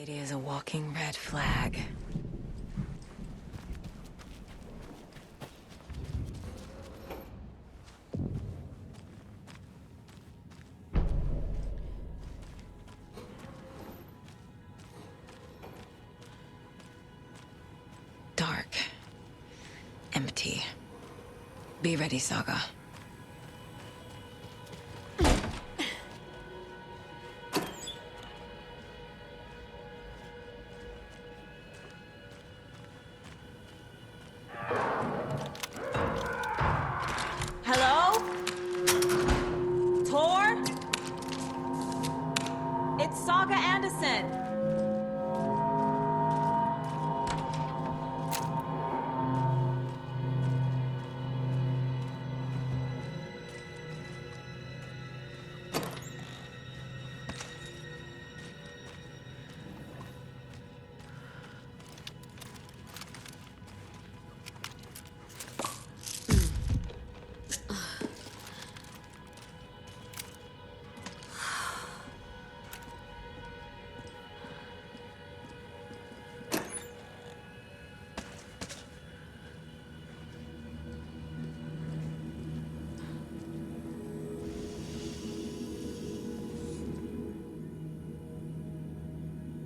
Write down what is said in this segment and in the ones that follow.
lady is a walking red flag. Dark. Empty. Be ready, Saga. Hello? Tor? It's Saga Anderson.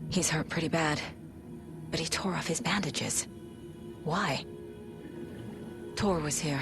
He's hurt pretty bad, but he tore off his bandages. Why? Tor was here.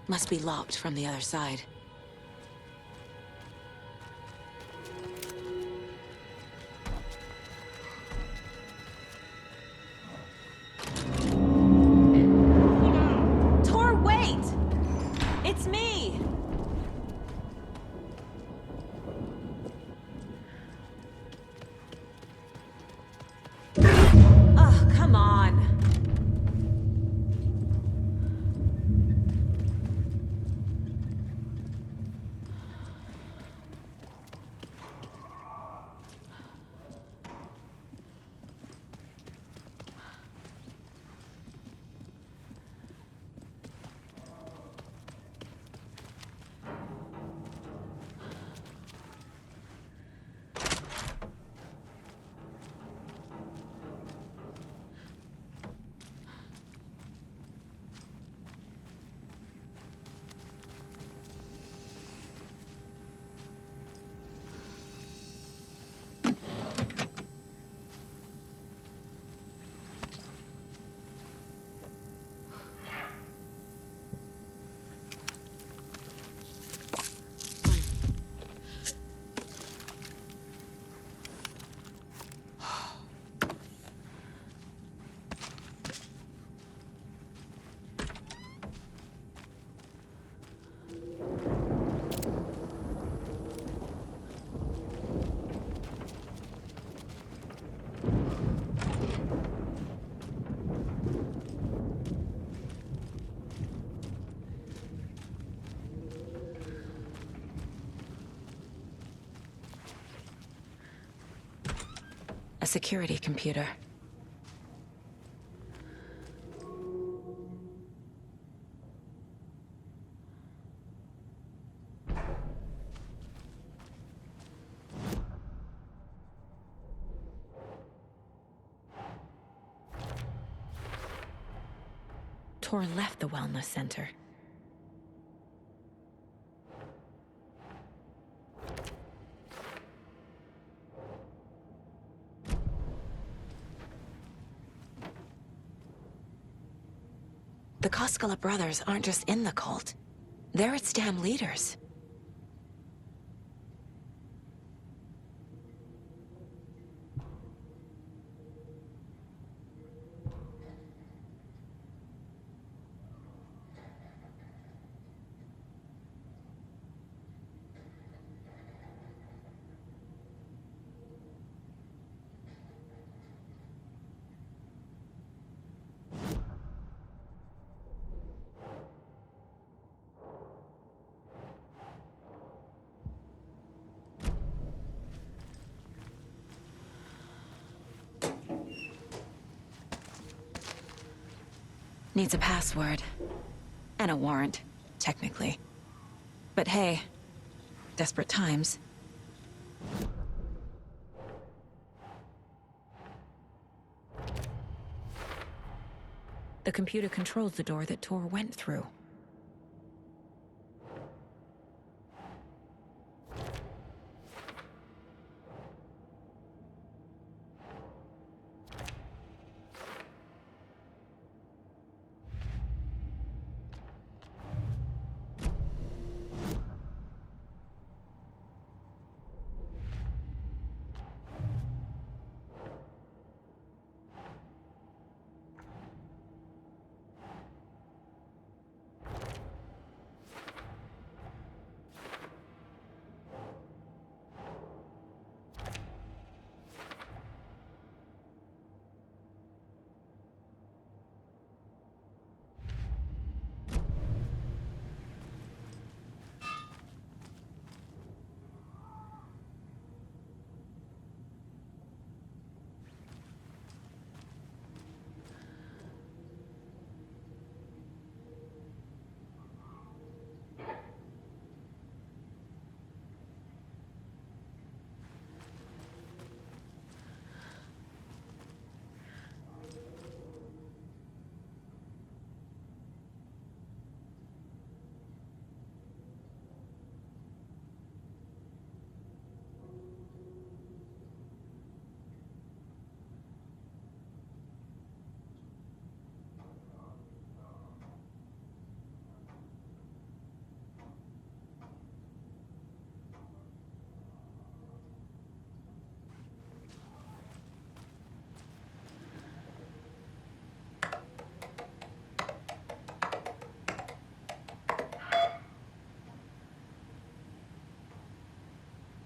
Must be locked from the other side. Tor, wait! It's me! Ugh, come on. A security computer. Tor left the wellness center. The Koskela brothers aren't just in the cult. They're its damn leaders. Needs a password. And a warrant, technically. But hey, desperate times. The computer controls the door that Tor went through.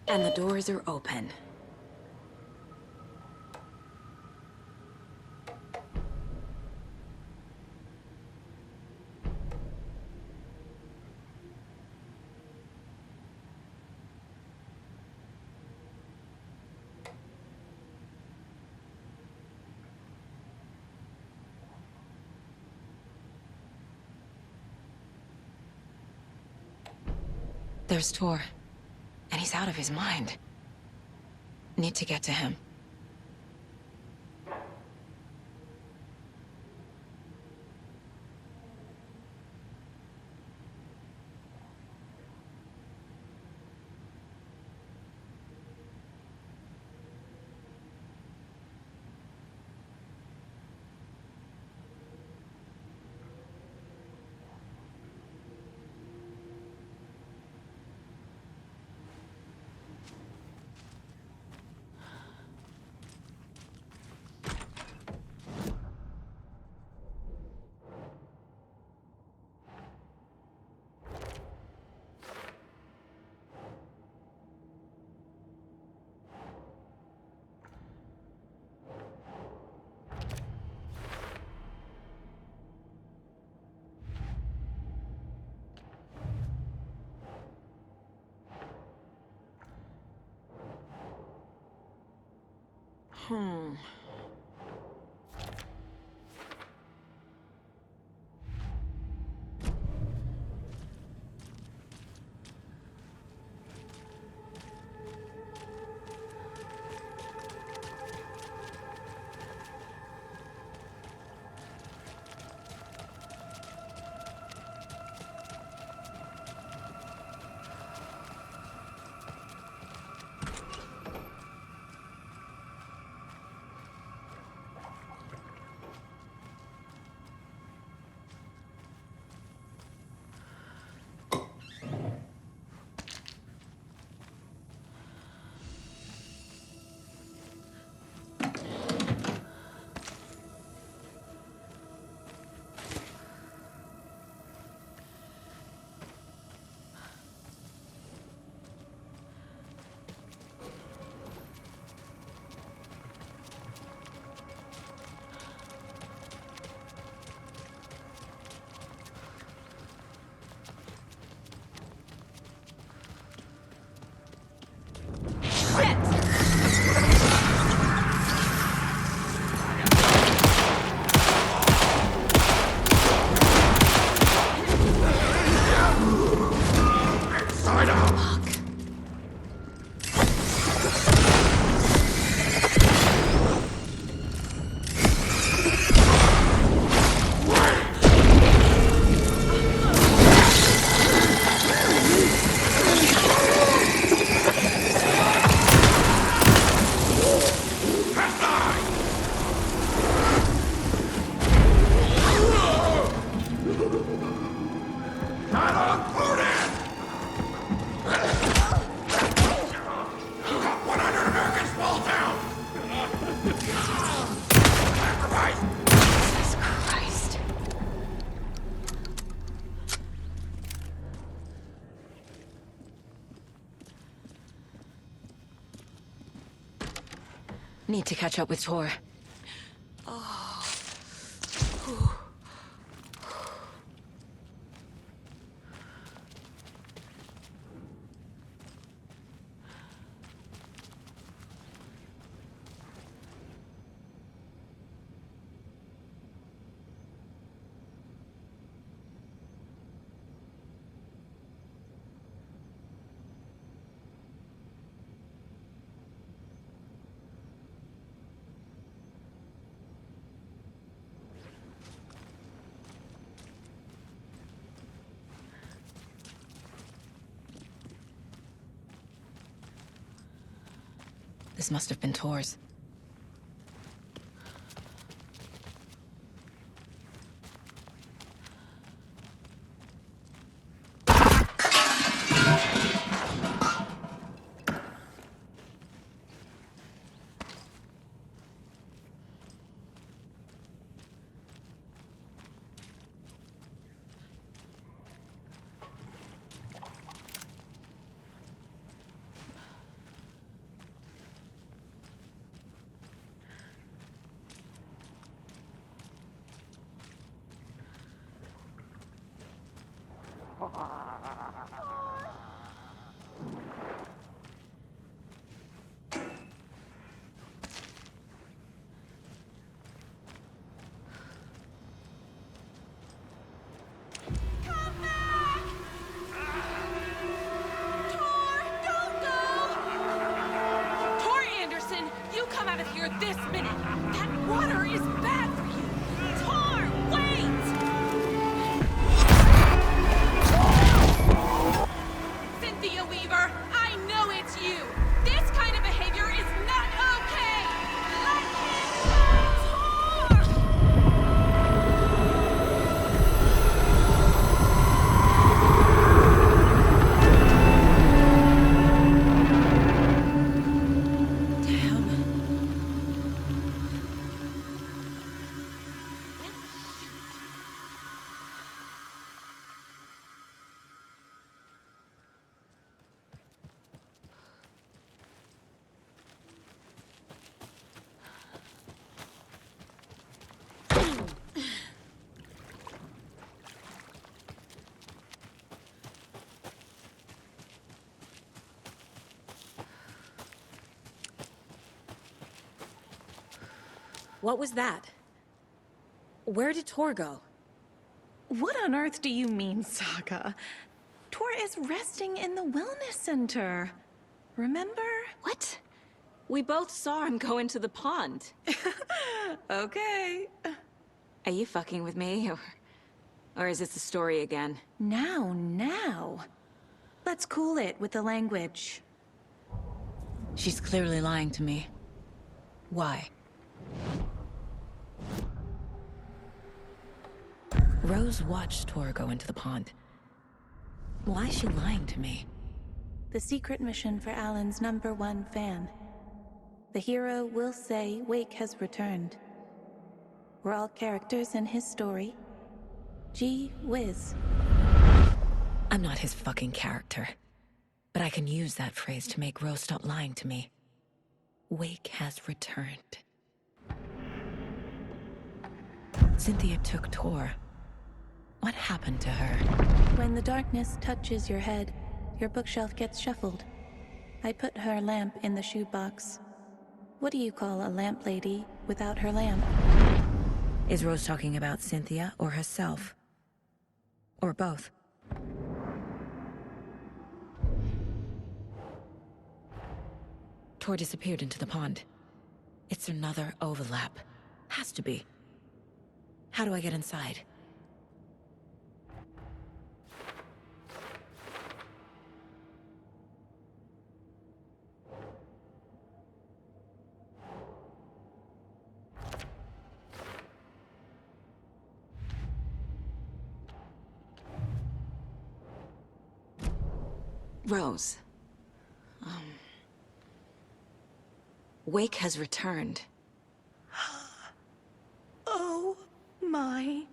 And the doors are open. There's Tor, and he's out of his mind. Need to get to him. Hmm. Need to catch up with Tor. This must have been Tor's. This minute! That water is bad for you! Tor, wait! Cynthia Weaver, I know it's you! This kind of behavior is not okay! Let him What was that? Where did Tor go? What on earth do you mean, Saga? Tor is resting in the wellness center. Remember? What? We both saw him go into the pond. Okay. Are you fucking with me, or is this the story again? Now. Let's cool it with the language. She's clearly lying to me. Why? Rose watched Tor go into the pond. Why is she lying to me? The secret mission for Alan's #1 fan. The hero will say Wake has returned. We're all characters in his story. Gee whiz. I'm not his fucking character. But I can use that phrase to make Rose stop lying to me. Wake has returned. Cynthia took Tor. What happened to her? When the darkness touches your head, your bookshelf gets shuffled. I put her lamp in the shoebox. What do you call a lamp lady without her lamp? Is Rose talking about Cynthia or herself? Or both? Tor disappeared into the pond. It's another overlap. Has to be. How do I get inside? Rose. Wake has returned. Oh my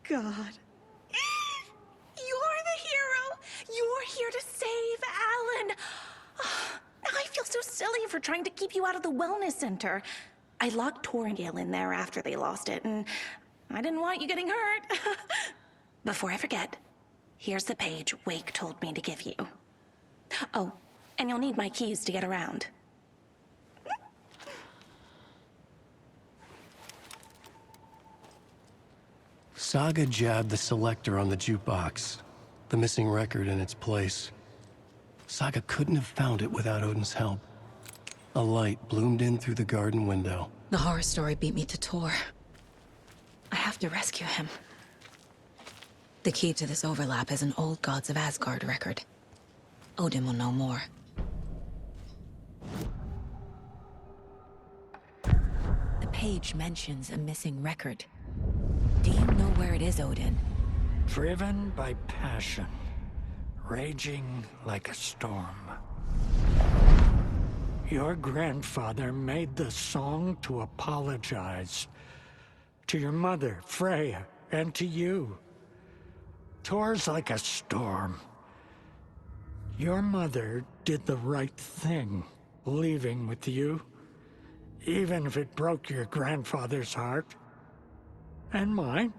God. You're the hero! You're here to save Alan! I feel so silly for trying to keep you out of the wellness center. I locked Tor and Gale in there after they lost it, and I didn't want you getting hurt. Before I forget, here's the page Wake told me to give you. Oh, and you'll need my keys to get around. Saga jabbed the selector on the jukebox, the missing record in its place. Saga couldn't have found it without Odin's help. A light bloomed in through the garden window. The horror story beat me to Tor. I have to rescue him. The key to this overlap is an old Gods of Asgard record. Odin will know more. The page mentions a missing record. Do you know where it is, Odin? Driven by passion, raging like a storm. Your grandfather made the song to apologize. To your mother, Freya, and to you. Tor's like a storm. Your mother did the right thing, leaving with you, even if it broke your grandfather's heart. And mine.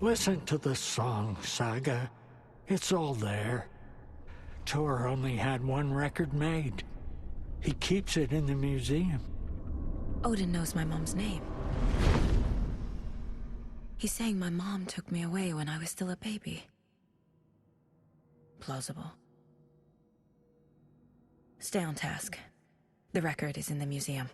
Listen to the song, Saga. It's all there. Tor only had one record made. He keeps it in the museum. Odin knows my mom's name. He's saying my mom took me away when I was still a baby. Plausible. Stay on task. The record is in the museum.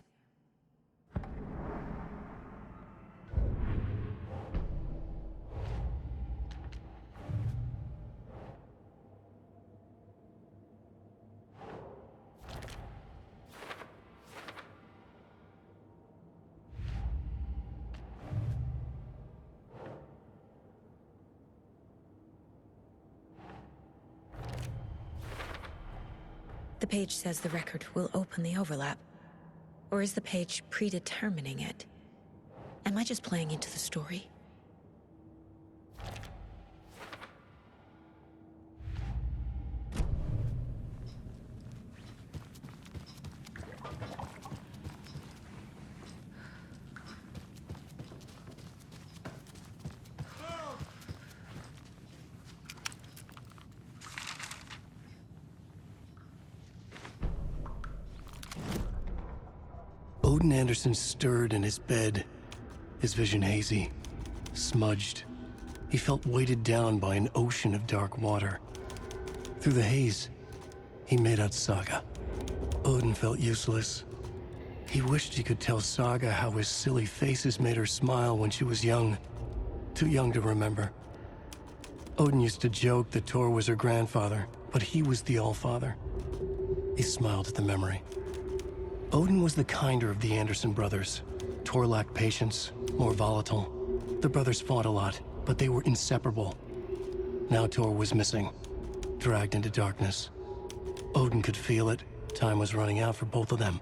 The page says the record will open the overlap. Or is the page predetermining it? Am I just playing into the story? Odin Anderson stirred in his bed, his vision hazy, smudged. He felt weighted down by an ocean of dark water. Through the haze, he made out Saga. Odin felt useless. He wished he could tell Saga how his silly faces made her smile when she was young. Too young to remember. Odin used to joke that Tor was her grandfather, but he was the Allfather. He smiled at the memory. Odin was the kinder of the Anderson brothers. Tor lacked patience, more volatile. The brothers fought a lot, but they were inseparable. Now Tor was missing, dragged into darkness. Odin could feel it. Time was running out for both of them.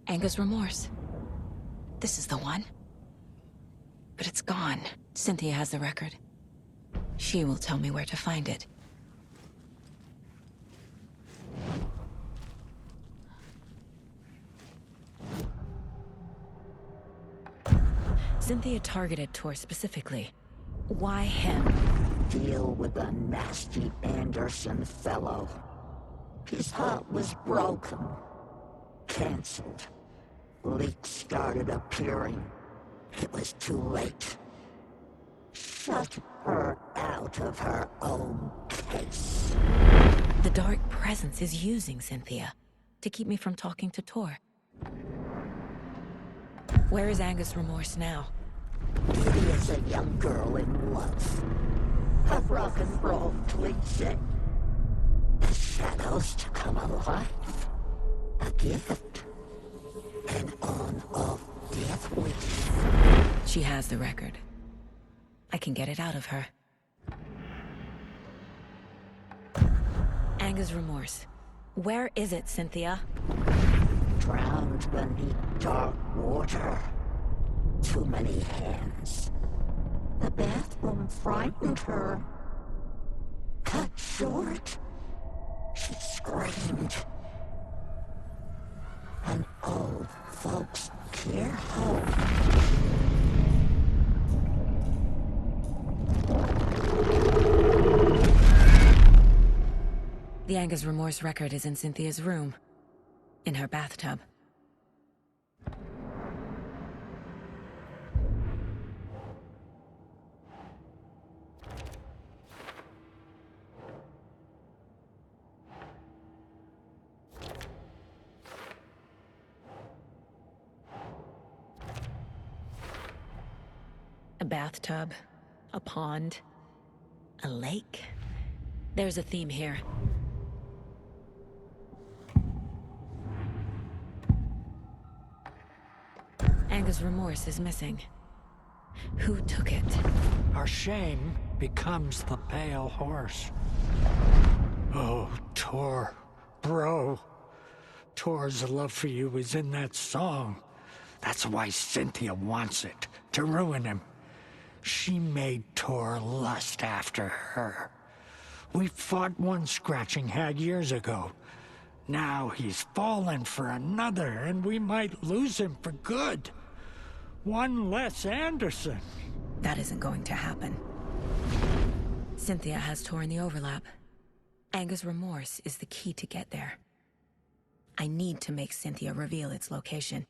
Anger's remorse. This is the one. But it's gone. Cynthia has the record. She will tell me where to find it. Cynthia targeted Tor specifically. Why him? Deal with the nasty Anderson fellow. His heart was broken. Cancelled. Leaks started appearing. It was too late. Shut her out of her own case. The dark presence is using Cynthia to keep me from talking to Tor. Where is Anger's remorse now? Kitty is a young girl in love. A rock and roll cliche. The shadows to come alive. A gift. An on-off death wish. She has the record. I can get it out of her. Anger's remorse. Where is it, Cynthia? Drowned beneath dark water. Too many hands. The bathroom frightened her. Cut short. She screamed. An old folks' care home. The Anger's remorse record is in Cynthia's room. In her bathtub. A bathtub, a pond, a lake. There's a theme here. Anger's remorse is missing. Who took it? Our shame becomes the pale horse. Oh, Tor. Bro. Tor's love for you is in that song. That's why Cynthia wants it, to ruin him. She made Tor lust after her. We fought one scratching hag years ago. Now he's fallen for another, and we might lose him for good. One less Anderson. That isn't going to happen. Cynthia has Tor in the overlap. Anger's remorse is the key to get there. I need to make Cynthia reveal its location.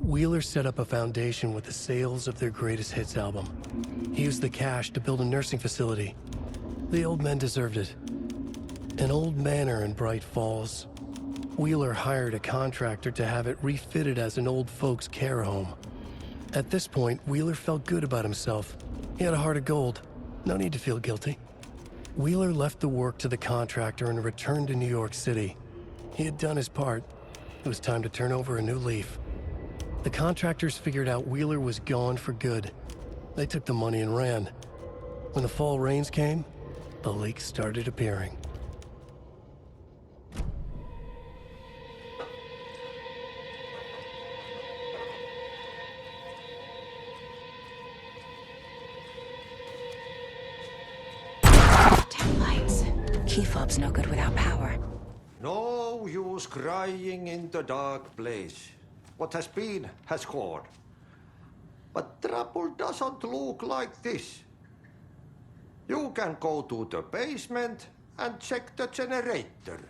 Wheeler set up a foundation with the sales of their greatest hits album. He used the cash to build a nursing facility. The old men deserved it. An old manor in Bright Falls. Wheeler hired a contractor to have it refitted as an old folks' care home. At this point, Wheeler felt good about himself. He had a heart of gold. No need to feel guilty. Wheeler left the work to the contractor and returned to New York City. He had done his part. It was time to turn over a new leaf. The contractors figured out Wheeler was gone for good. They took the money and ran. When the fall rains came, the leaks started appearing. Tail lights. Key fob's no good without power. No use crying in the dark place. What has been has gone. But trouble doesn't look like this. You can go to the basement and check the generator.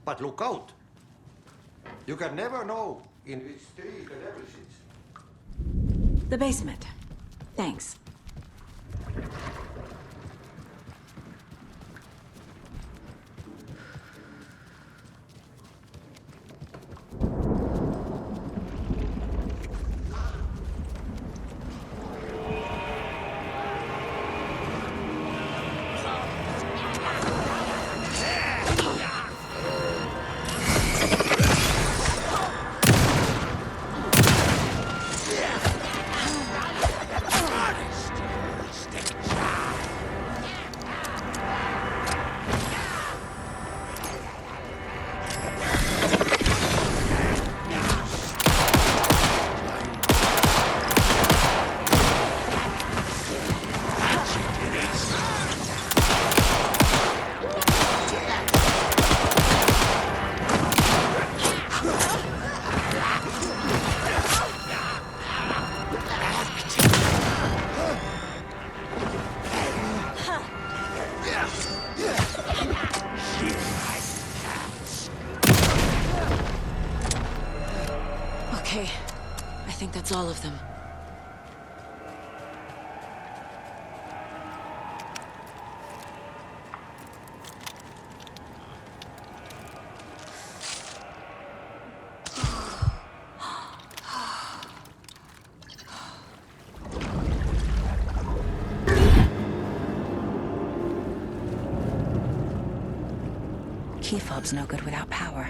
But look out. You can never know In which street the devil sits? The basement. Thanks. Okay, I think that's all of them. Key fob's no good without power.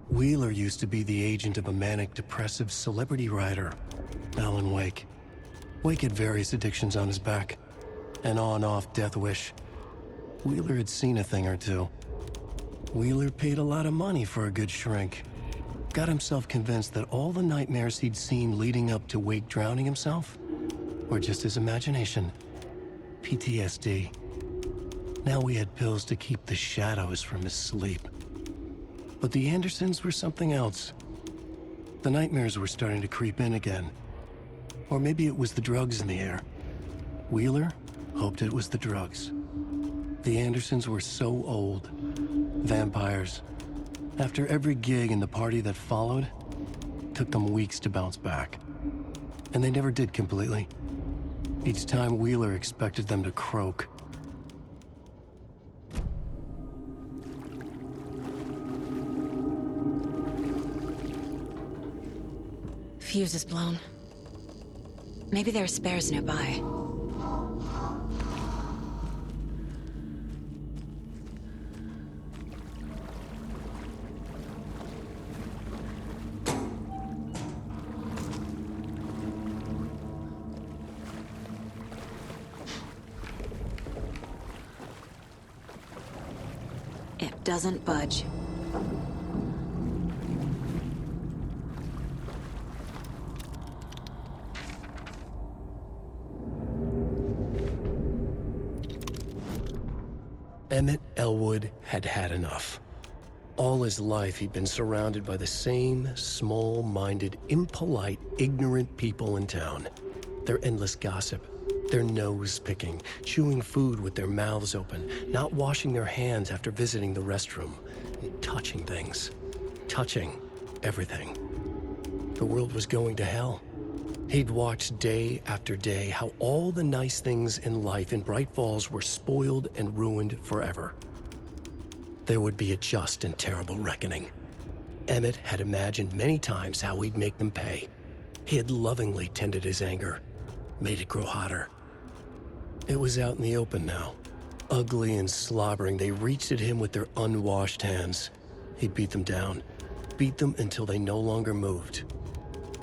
Wheeler used to be the agent of a manic-depressive celebrity writer, Alan Wake. Wake had various addictions on his back. An on-off death wish. Wheeler had seen a thing or two. Wheeler paid a lot of money for a good shrink. Got himself convinced that all the nightmares he'd seen leading up to Wake drowning himself were just his imagination. PTSD. Now we had pills to keep the shadows from his sleep. But the Andersons were something else. The nightmares were starting to creep in again. Or maybe it was the drugs in the air. Wheeler hoped it was the drugs. The Andersons were so old. Vampires. After every gig and the party that followed, took them weeks to bounce back. And they never did completely. Each time Wheeler expected them to croak. Fuse is blown. Maybe there are spares nearby. It doesn't budge. Emmett Elwood had had enough. All his life, he'd been surrounded by the same small-minded, impolite, ignorant people in town. Their endless gossip, their nose-picking, chewing food with their mouths open, not washing their hands after visiting the restroom, and touching things. Touching everything. The world was going to hell. He'd watched day after day how all the nice things in life in Bright Falls were spoiled and ruined forever. There would be a just and terrible reckoning. Emmett had imagined many times how he'd make them pay. He had lovingly tended his anger, made it grow hotter. It was out in the open now. Ugly and slobbering, they reached at him with their unwashed hands. He'd beat them down, beat them until they no longer moved.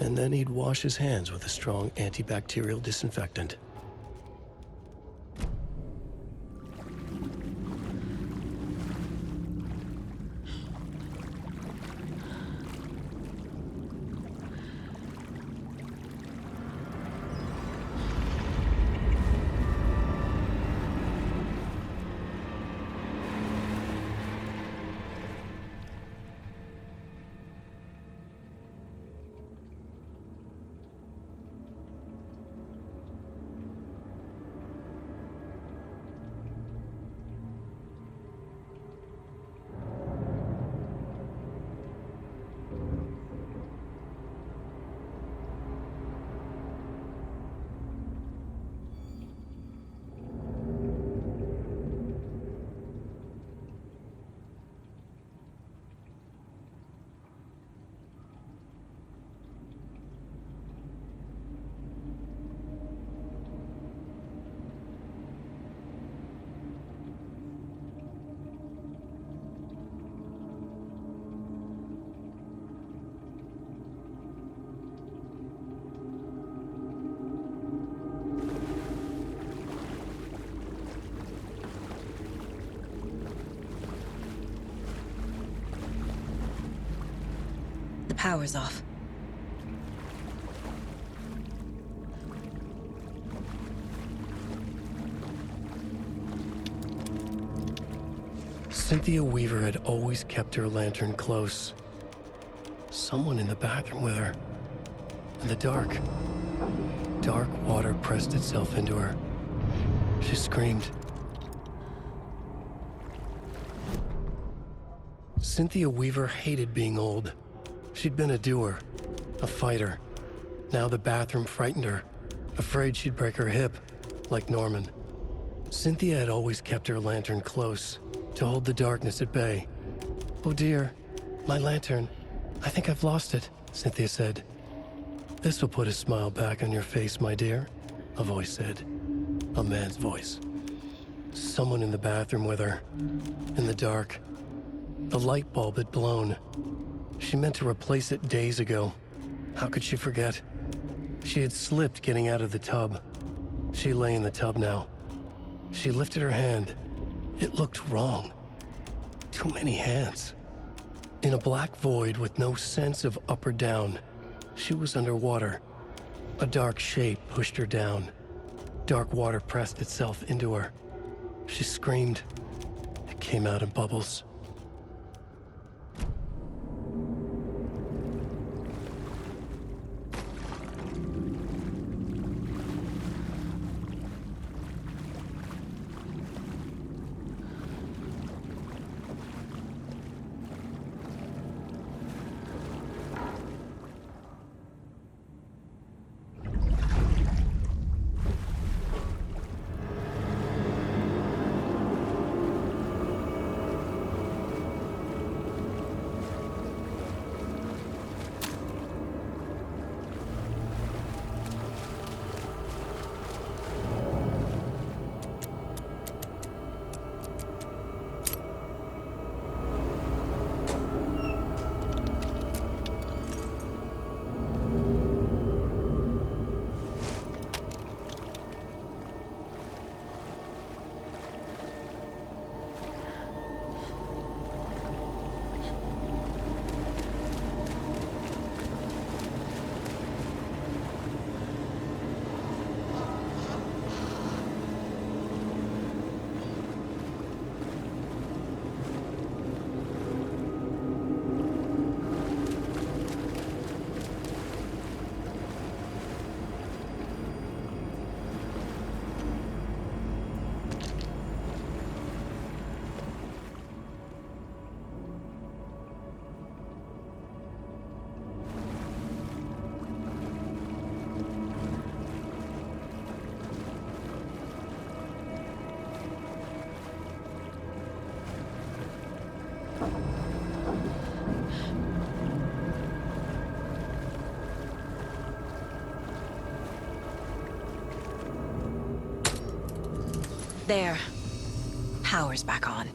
And then he'd wash his hands with a strong antibacterial disinfectant. Power's off. Cynthia Weaver had always kept her lantern close. Someone in the bathroom with her. In the dark. Dark water pressed itself into her. She screamed. Cynthia Weaver hated being old. She'd been a doer, a fighter. Now the bathroom frightened her, afraid she'd break her hip, like Norman. Cynthia had always kept her lantern close, to hold the darkness at bay. "Oh dear, my lantern. I think I've lost it," Cynthia said. "This will put a smile back on your face, my dear," a voice said. A man's voice. Someone in the bathroom with her. In the dark. The light bulb had blown. She meant to replace it days ago. How could she forget? She had slipped getting out of the tub. She lay in the tub now. She lifted her hand. It looked wrong. Too many hands. In a black void with no sense of up or down, she was underwater. A dark shape pushed her down. Dark water pressed itself into her. She screamed. It came out in bubbles. There. Power's back on.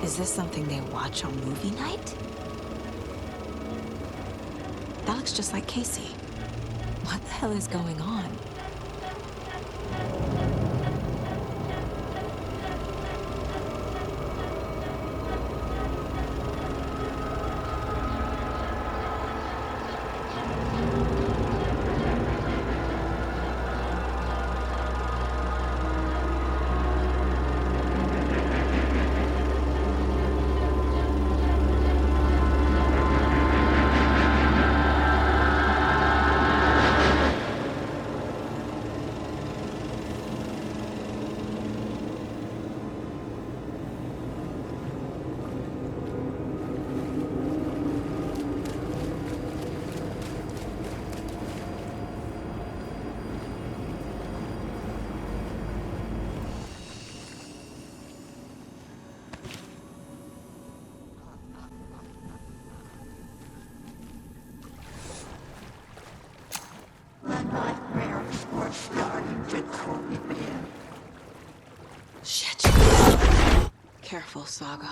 Is this something they watch on movie night? That looks just like Casey. What the hell is going on? Careful, Saga.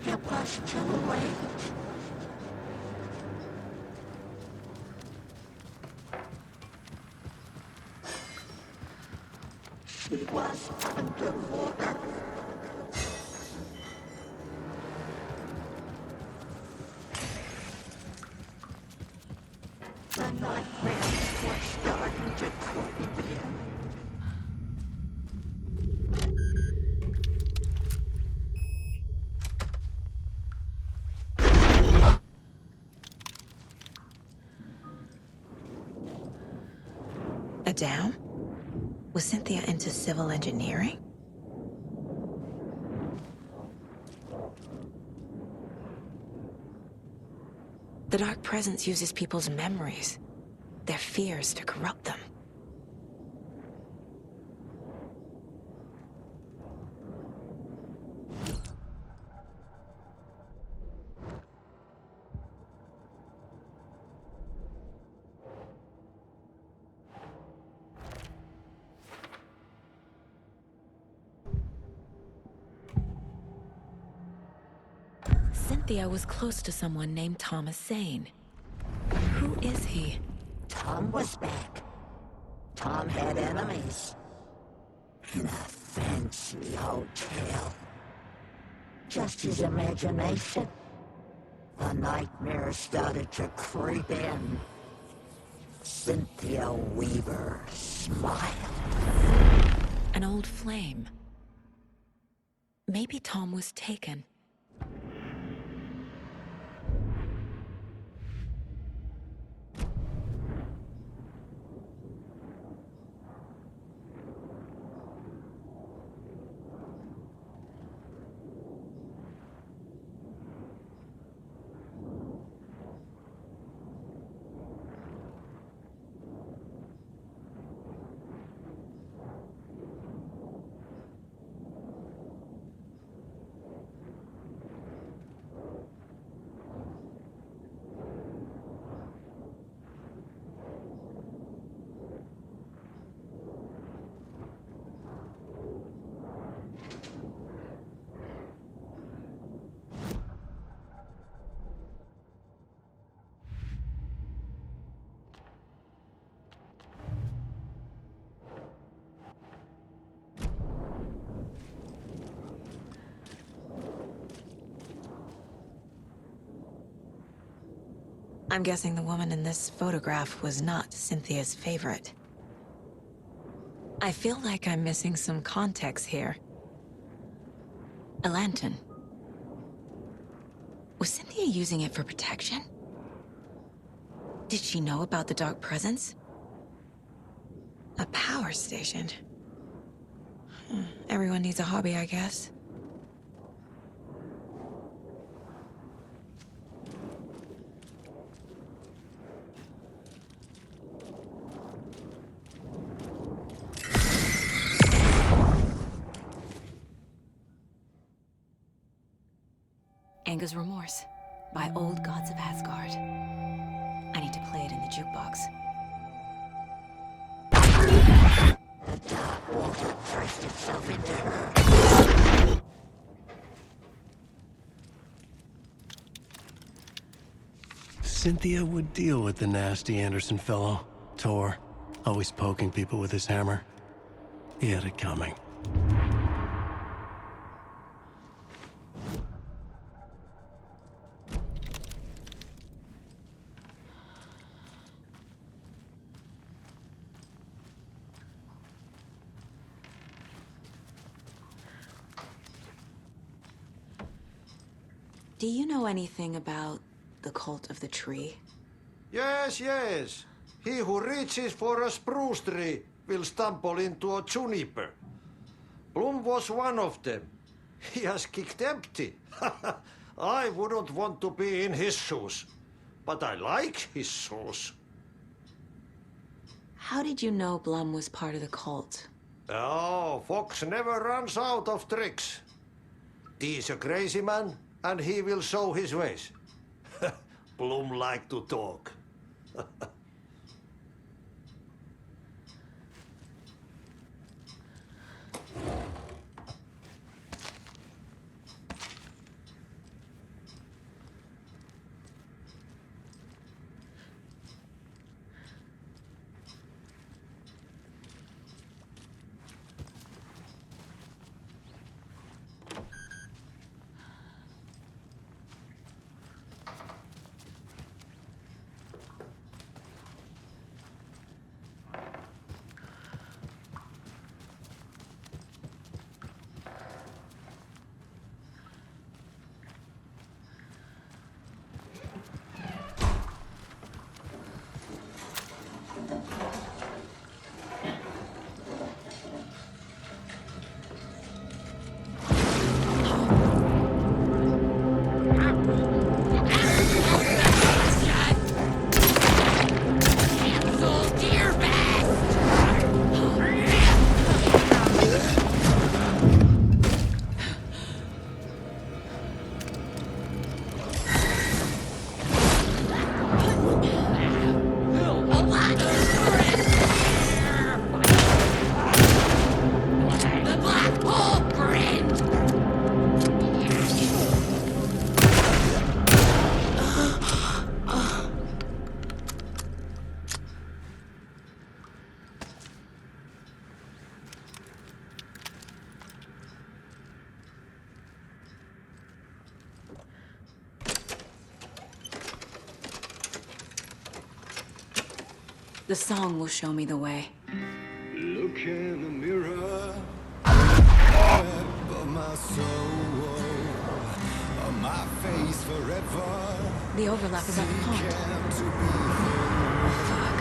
It was too late. She was underwater. The nightmares were starting to creep in. A dam? Was Cynthia into civil engineering? The Dark Presence uses people's memories, their fears to corrupt them. Cynthia was close to someone named Thomas Sane. Who is he? Tom was back. Tom had enemies. In a fancy hotel. Just his imagination. The nightmares started to creep in. Cynthia Weaver smiled. An old flame. Maybe Tom was taken. I'm guessing the woman in this photograph was not Cynthia's favorite. I feel like I'm missing some context here. A lantern. Was Cynthia using it for protection? Did she know about the Dark Presence? A power station. Everyone needs a hobby, I guess. Anger's Remorse by Old Gods of Asgard. I need to play it in the jukebox. The dark water pressed itself into her. Cynthia would deal with the nasty Anderson fellow, Tor, always poking people with his hammer. He had it coming. Do you know anything about the Cult of the Tree? Yes, yes. He who reaches for a spruce tree will stumble into a juniper. Bloom was one of them. He has kicked empty. I wouldn't want to be in his shoes, but I like his shoes. How did you know Blum was part of the cult? Oh, Fox never runs out of tricks. He's a crazy man, and he will show his ways. Bloom like to talk. The song will show me the way. Look in the mirror of my soul, on my face forever. The overlap is at the pond. Can't to be